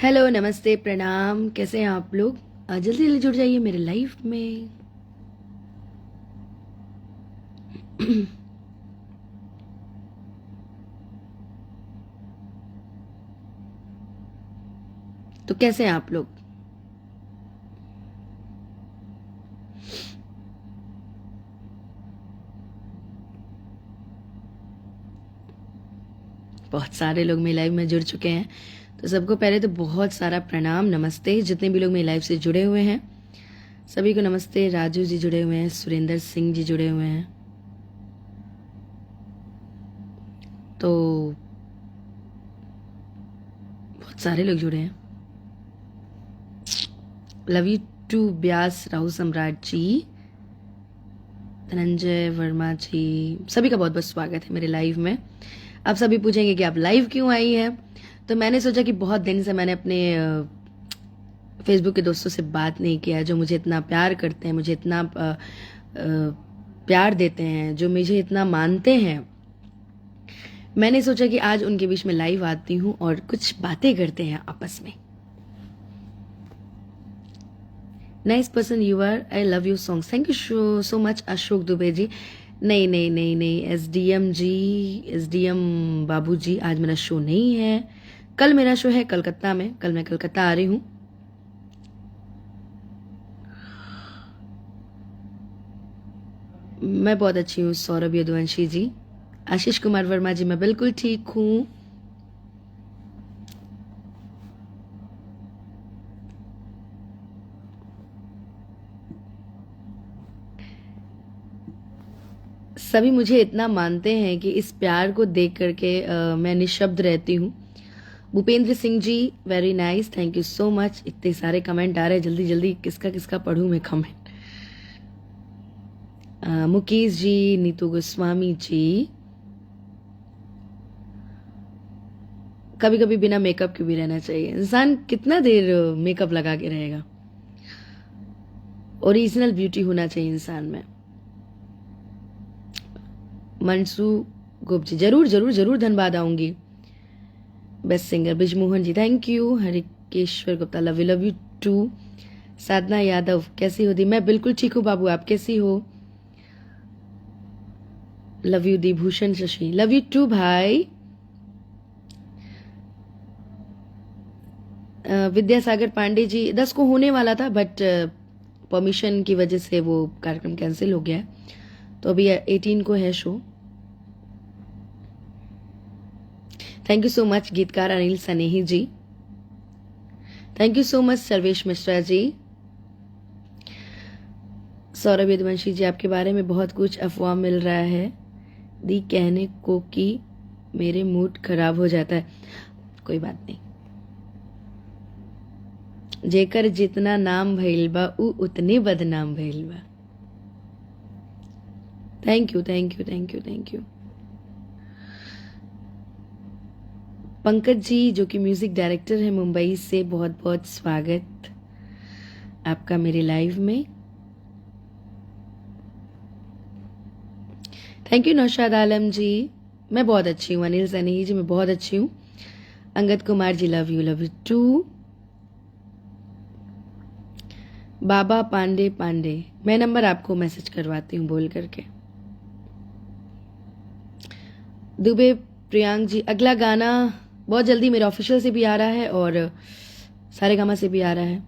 Hello, नमस्ते, प्रणाम। कैसे हैं आप लोग? जल्दी जल्दी जुड़ जाइए मेरे लाइफ में। तो कैसे हैं आप लोग? बहुत सारे लोग मेरी लाइफ में जुड़ चुके हैं, तो सबको पहले तो बहुत सारा प्रणाम, नमस्ते। जितने भी लोग मेरी लाइफ से जुड़े हुए हैं सभी को नमस्ते। राजू जी जुड़े हुए हैं, सुरेंद्र सिंह जी जुड़े हुए हैं, तो बहुत सारे लोग जुड़े हैं। Love you too Byas Rahu Samrat ji, Dhananjay Verma जी, सभी का बहुत बहुत स्वागत है मेरे लाइव में। आप सभी पूछेंगे कि आप लाइव क्यों आई हैं, तो मैंने सोचा कि बहुत दिन से मैंने अपने फेसबुक के दोस्तों से बात नहीं किया, जो मुझे इतना प्यार करते हैं, मुझे इतना प्यार देते हैं, जो मुझे इतना मानते हैं। मैंने सोचा कि आज उनके बीच में लाइव आती हूँ और कुछ बातें करते हैं आपस में। Nice person you are, I love you song, thank you so much Ashok Dubey ji. नहीं नहीं नहीं नहीं, एसडीएम जी, एसडीएम बाबू जी, आज मेरा शो नहीं है। कल मेरा शो है कलकत्ता में, कल मैं कलकत्ता आ रही हूँ। मैं बहुत अच्छी हूँ सौरभ यदुवंशी जी। आशीष कुमार वर्मा जी, मैं बिल्कुल ठीक हूँ। सभी मुझे इतना मानते हैं कि इस प्यार को देख करके मैं निशब्द रहती हूँ। Bhupendra Singh ji, very nice, thank you so much. इतने सारे कमेंट आ रहे हैं, जल्दी जल्दी किसका किसका पढ़ूं मैं कमेंट। मुकेश जी, नीतू गोस्वामी जी, कभी कभी बिना मेकअप के भी रहना चाहिए। इंसान कितना देर मेकअप लगा के रहेगा? ओरिजिनल ब्यूटी होना चाहिए इंसान में। मनसू गुप्त जी, जरूर जरूर जरूर, धनबाद आऊंगी। Best singer Brijmohan ji, thank you. Harikeshwar Gupta, love you too. Sadhana Yadav, कैसी हो दी? मैं बिल्कुल ठीक हूँ बाबू, आप कैसी हो? लव यू दी। Bhushan Shashi, love you too भाई। विद्यासागर पांडे जी, 10 को होने वाला था, बट परमिशन की वजह से वो कार्यक्रम कैंसिल हो गया है, तो अभी 18 को है show. Thank you so much गीतकार Anil Sanehi ji, thank you so much Sarvesh Mishra ji. Saurabh Yaduvanshi ji, आपके बारे में बहुत कुछ अफवाह मिल रहा है दी कहने को कि मेरे मूड खराब हो जाता है। कोई बात नहीं, जेकर जितना नाम भइल बा उ उतने बदनाम भइल बा। Thank you thank you thank you thank you. Pankaj ji, जो कि म्यूजिक डायरेक्टर है मुंबई से, बहुत बहुत स्वागत आपका मेरे लाइव में। थैंक यू नौशाद आलम जी, मैं बहुत अच्छी हूँ। अनिल सनेही जी, मैं बहुत अच्छी हूँ। Angad Kumar ji, love you to. बाबा पांडे पांडे, मैं नंबर आपको मैसेज करवाती हूँ बोल करके। दुबे प्रियांक जी, अगला गाना बहुत जल्दी मेरे ऑफिशियल से भी आ रहा है और सारे गामा से भी आ रहा है।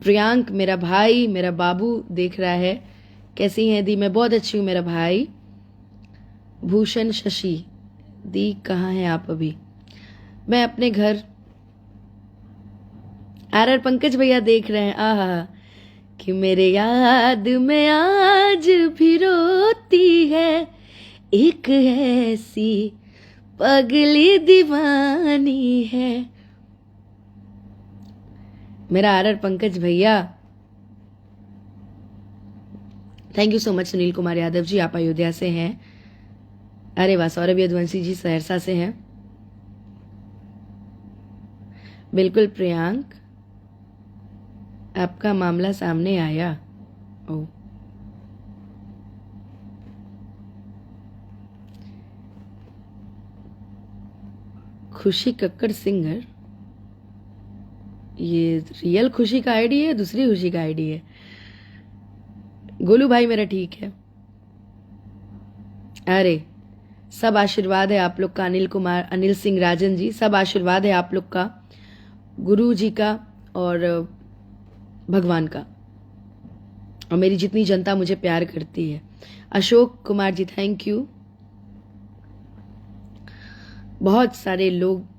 प्रियांक मेरा भाई, मेरा बाबू देख रहा है। कैसी हैं दी? मैं बहुत अच्छी हूँ मेरा भाई। भूषण शशि, दी कहाँ हैं आप अभी? मैं अपने घर। आर पंकज भैया देख रहे हैं, आहा, कि मेरे याद में आज भी रोती है एक ऐसी पगली दीवानी है। मेरा आर पंकज भैया, thank you so much. Sunil Kumar Yadav ji, आप अयोध्या से हैं। अरे वाह, सौरभ यदुवंशी जी सहरसा से हैं। बिल्कुल प्रियांक, आपका मामला सामने आया। ओ, खुशी कक्कड़ सिंगर, ये रियल खुशी का आईडी है, दूसरी खुशी का आईडी है। गोलू भाई मेरा ठीक है। अरे सब आशीर्वाद है आप लोग का, अनिल सिंह राजन जी, सब आशीर्वाद है आप लोग का, गुरु जी का और भगवान का, और मेरी जितनी जनता मुझे प्यार करती है। Ashok Kumar ji thank you. बहुत सारे लोग।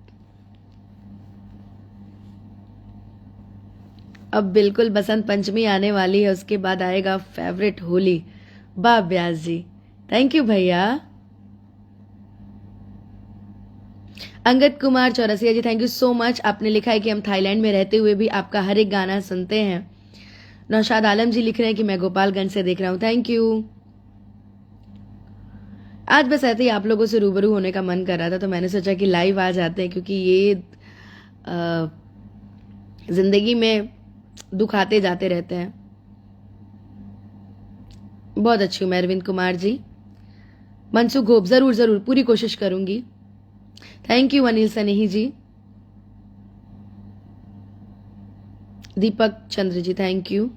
अब बिल्कुल बसंत पंचमी आने वाली है, उसके बाद आएगा फेवरेट होली। वाह व्यास जी थैंक यू भैया। अंगद कुमार चौरसिया जी थैंक यू सो मच। आपने लिखा है कि हम थाईलैंड में रहते हुए भी आपका हर एक गाना सुनते हैं। नौशाद आलम जी लिख रहे हैं कि मैं गोपालगंज से देख रहा हूं, थैंक यू। आज बस ऐसे ही आप लोगों से रूबरू होने का मन कर रहा था, तो मैंने सोचा कि लाइव आ जाते हैं, क्योंकि ये जिंदगी में दुख आते जाते रहते हैं। बहुत अच्छी हूँ मैं अरविंद कुमार जी। मनसुख गोप जरूर जरूर पूरी कोशिश करूंगी। Thank you Anil Sanehi ji. Deepak Chandra ji thank you.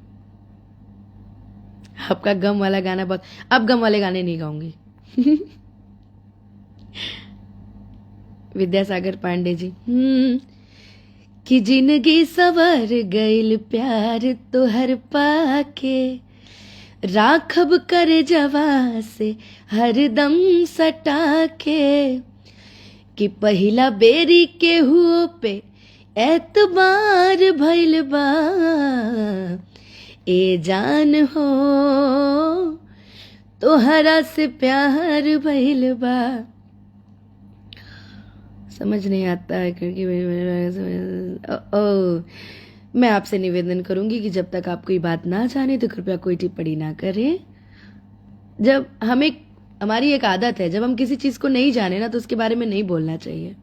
आपका गम वाला गाना बहुत, अब गम वाले गाने नहीं गाऊंगी। विद्यासागर पांडे जी कि जिंदगी सवर गईल प्यार तोहर पाके, राखब करे जवा से हरदम सटा के, कि पहिला बेरी के हुओ पे एतबार भइल बा, ए जान हो तोहरा से प्यार भइल बा। समझ नहीं आता है क्योंकि मैं आपसे निवेदन करूंगी कि जब तक आप कोई बात ना जाने तो कृपया कोई टिप्पणी ना करें। जब हमारी एक आदत है, जब हम किसी चीज को नहीं जाने ना तो उसके बारे में नहीं बोलना चाहिए।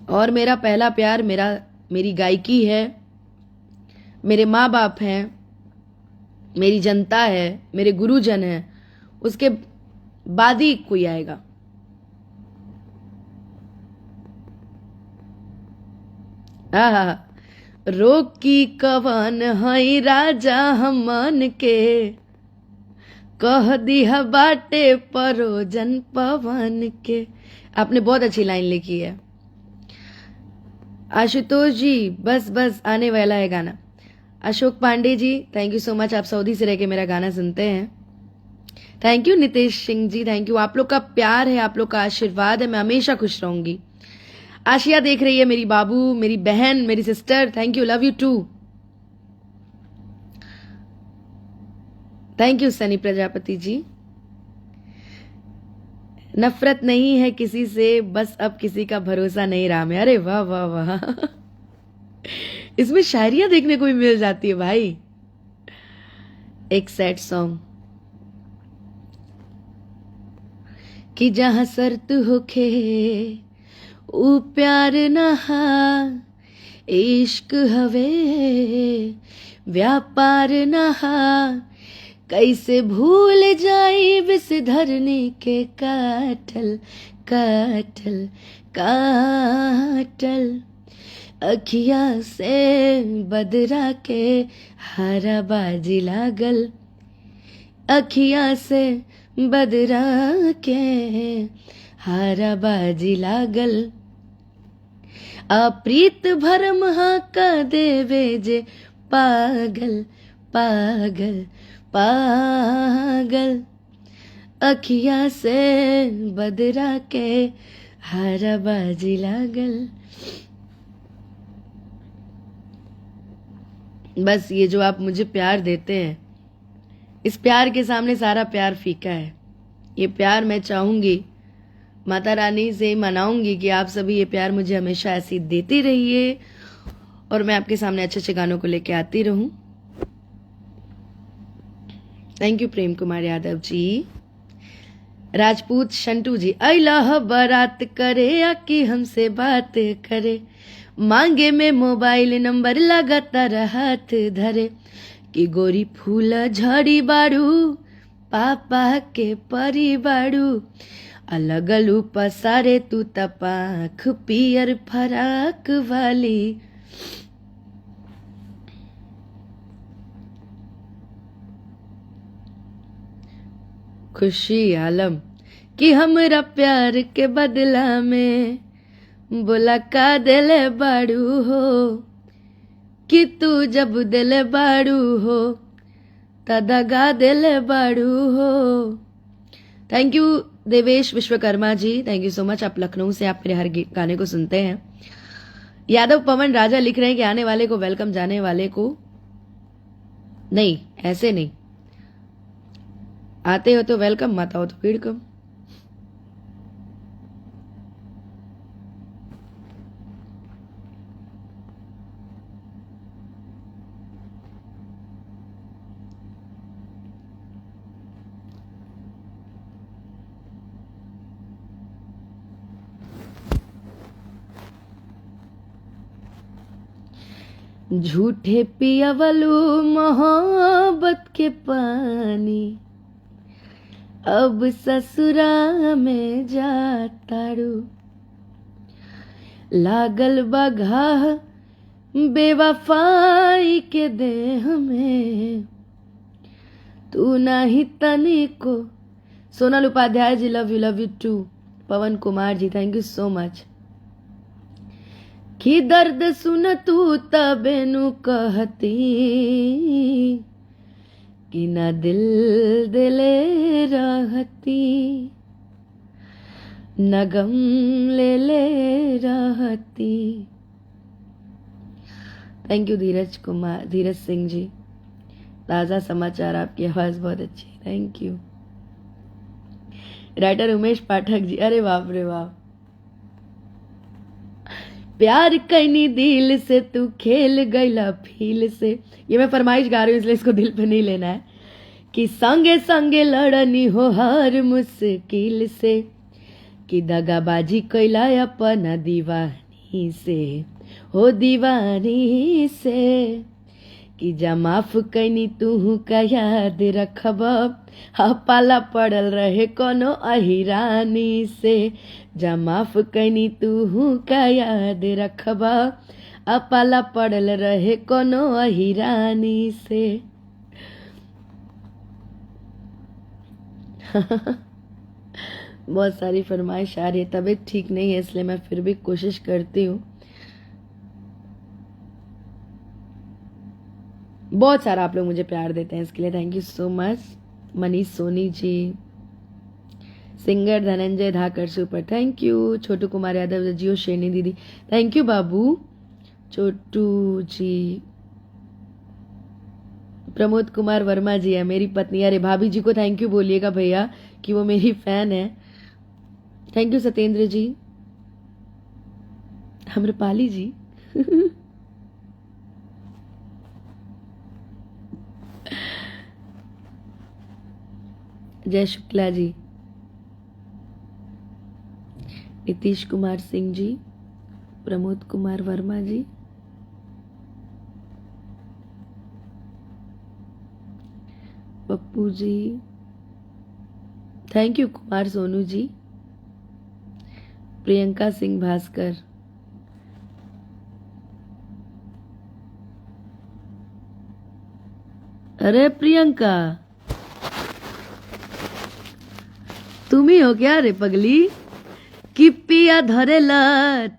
और मेरा पहला प्यार मेरी गायकी है, मेरे माँ बाप हैं, मेरी जनता है, मेरे गुरुजन हैं, उसके बाद ही कोई आएगा। रोग की कवन हई राजा हमन के, कह दिया बाटे परोजन पवन के। आपने बहुत अच्छी लाइन लिखी है आशुतोष जी। बस बस आने वाला है गाना। Ashok Pandey ji thank you so much, आप सऊदी से रह के मेरा गाना सुनते हैं। Thank you Nitesh Singh ji thank you. आप लोग का प्यार है, आप लोग का आशीर्वाद है, मैं हमेशा खुश रहूंगी। आशिया देख रही है, मेरी बाबू, मेरी बहन, मेरी sister, thank you, love you too. Thank you Sunny Prajapati ji. नफरत नहीं है किसी से, बस अब किसी का भरोसा नहीं रहा में। अरे वाह वाह वाह, इसमें शायरियां देखने को भी मिल जाती है भाई। एक सैड सॉन्ग कि जहां शर्त होखे ऊ प्यार नहा, इश्क हवे व्यापार नहा, कैसे भूल जाई विस धरनी के काटल काटल काटल, अखिया से बदरा के हरा बाजी लागल, अखिया से बदरा के हारा बाजी लागल, अप्रीत भरम का देवे जे पागल पागल पागल, अखिया से बदरा के हारा बाजी लागल। बस ये जो आप मुझे प्यार देते हैं, इस प्यार के सामने सारा प्यार फीका है। ये प्यार मैं चाहूंगी, माता रानी से मनाऊंगी कि आप सभी ये प्यार मुझे हमेशा ऐसी देती रहिए और मैं आपके सामने अच्छे अच्छे गानों को लेके आती रहूं। थैंक यू प्रेम कुमार यादव जी। राजपूत शंटू जी, अल्लाह बारात करे आके हमसे बात करे, मांगे में मोबाइल नंबर लगातार हाथ धरे, कि गोरी फूल झड़ी बाड़ू पापा के परी बाड़ू, अलगलू पसारे तू तपाख पियर फराक वाली। खुशी आलम कि हमरा प्यार के बदला में बोला का दिले बाड़ू हो, कि तू जब दिले बाड़ू हो तदगा दिले बाड़ू हो। Thank you Devesh Vishwakarma ji, thank you so much. आप लखनऊ से, आप मेरे हर गाने को सुनते हैं। यादव पवन राजा लिख रहे हैं कि आने वाले को वेलकम, जाने वाले को नहीं, ऐसे नहीं। आते हो तो वेलकम, मत आओ तो वेलकम। झूठे पियावलू मोहब्बत के पानी, अब ससुरा में जातारू। लागल बघाह बेवफाई के देह में, तू नहीं तनिको। Sonal Upadhyay ji, love you too. Pawan Kumar ji, thank you so much. कि दर्द सुन तू तबेनु कहती, कि ना दिल दिले रहती, न गम ले रहती। Thank you Dheeraj Singh ji. ताज़ा समाचार, आपकी आवाज़ बहुत अच्छी, thank you. Writer Umesh Pathak ji, अरे बाप रे बाप। प्यार कैनी दिल से तू खेल गईला फील से। ये मैं फरमाइश गा रही हूँ इसलिए इसको दिल पे नहीं लेना है। कि संगे संगे लड़नी हो हर मुश्किल से, कि दगाबाजी कैला अपना दीवानी से, हो दीवानी से। कि जा माफ कैनी तू का याद रखब, पाला पड़ल रहे कोनो अहिरानी से। जा माफ कैनी तू का याद रखब, पाला पड़ल रहे कोनो अहिरानी से। बहुत सारी फरमाइश आ रही है। तबीयत ठीक नहीं है इसलिए मैं फिर भी कोशिश करती हूँ। बहुत सारा आप लोग मुझे प्यार देते हैं, इसके लिए thank you so much. Manish Soni ji, singer Dhananjay Dhakar super, thank you. Chhotu Kumar Yadav, जियो शेनी दीदी, थैंक यू बाबू। छोटू जी, प्रमोद कुमार वर्मा जी है मेरी पत्नी। अरे भाभी जी को थैंक यू बोलिएगा भैया कि वो मेरी फैन है। थैंक यू सत्येंद्र जी। अम्रपाली जी जय शुक्ला जी, नीतीश कुमार सिंह जी, प्रमोद कुमार वर्मा जी, पप्पू जी, थैंक यू। कुमार सोनू जी, प्रियंका सिंह भास्कर, अरे प्रियंका तुम ही हो क्या रे पगली? कि पिया धरेला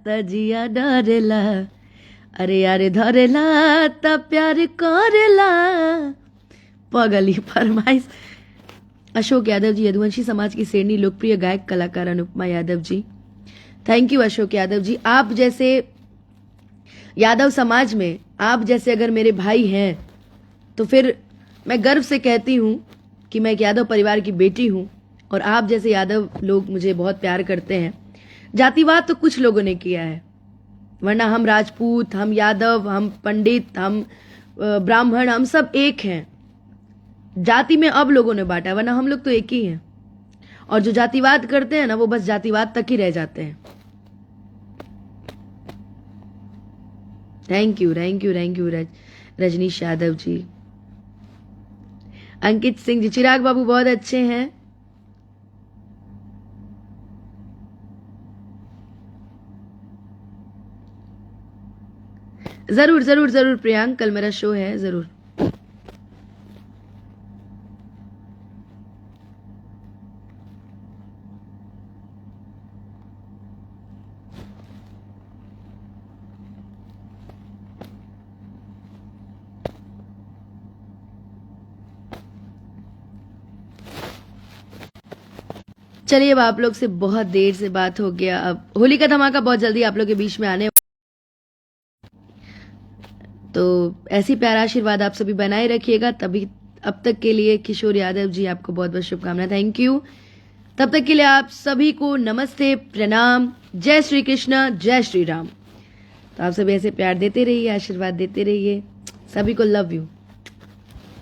तजिया डरेला, अरे यारे धरेला त प्यार करेला। पगली फरमाइश। अशोक यादव जी, यदुवंशी समाज की शेरनी लोकप्रिय गायक कलाकार अनुपमा यादव जी, थैंक यू अशोक यादव जी। आप जैसे यादव समाज में आप जैसे अगर मेरे भाई हैं तो फिर मैं गर्व से कहती हूँ कि मैं एक यादव परिवार की बेटी हूँ और आप जैसे यादव लोग मुझे बहुत प्यार करते हैं। जातिवाद तो कुछ लोगों ने किया है, वरना हम राजपूत, हम यादव, हम पंडित, हम ब्राह्मण, हम सब एक हैं। जाति में अब लोगों ने बांटा, वरना हम लोग तो एक ही हैं। और जो जातिवाद करते हैं ना, वो बस जातिवाद तक ही रह जाते हैं। Thank you Rajneesh Yadav ji. अंकित सिंह जी, चिराग बाबू बहुत अच्छे हैं। जरूर जरूर जरूर प्रियांक, कल मेरा शो है जरूर। चलिए, अब आप लोग से बहुत देर से बात हो गया। अब होली का धमाका बहुत जल्दी आप लोग के बीच में आने, तो ऐसी प्यारा आशीर्वाद आप सभी बनाए रखिएगा। तभी अब तक के लिए किशोर यादव जी, आपको बहुत बहुत शुभकामनाएं, थैंक यू। तब तक के लिए आप सभी को नमस्ते, प्रणाम, जय श्री कृष्ण, जय श्री राम। तो आप सभी ऐसे प्यार देते रहिए, आशीर्वाद देते रहिए। सभी को लव यू।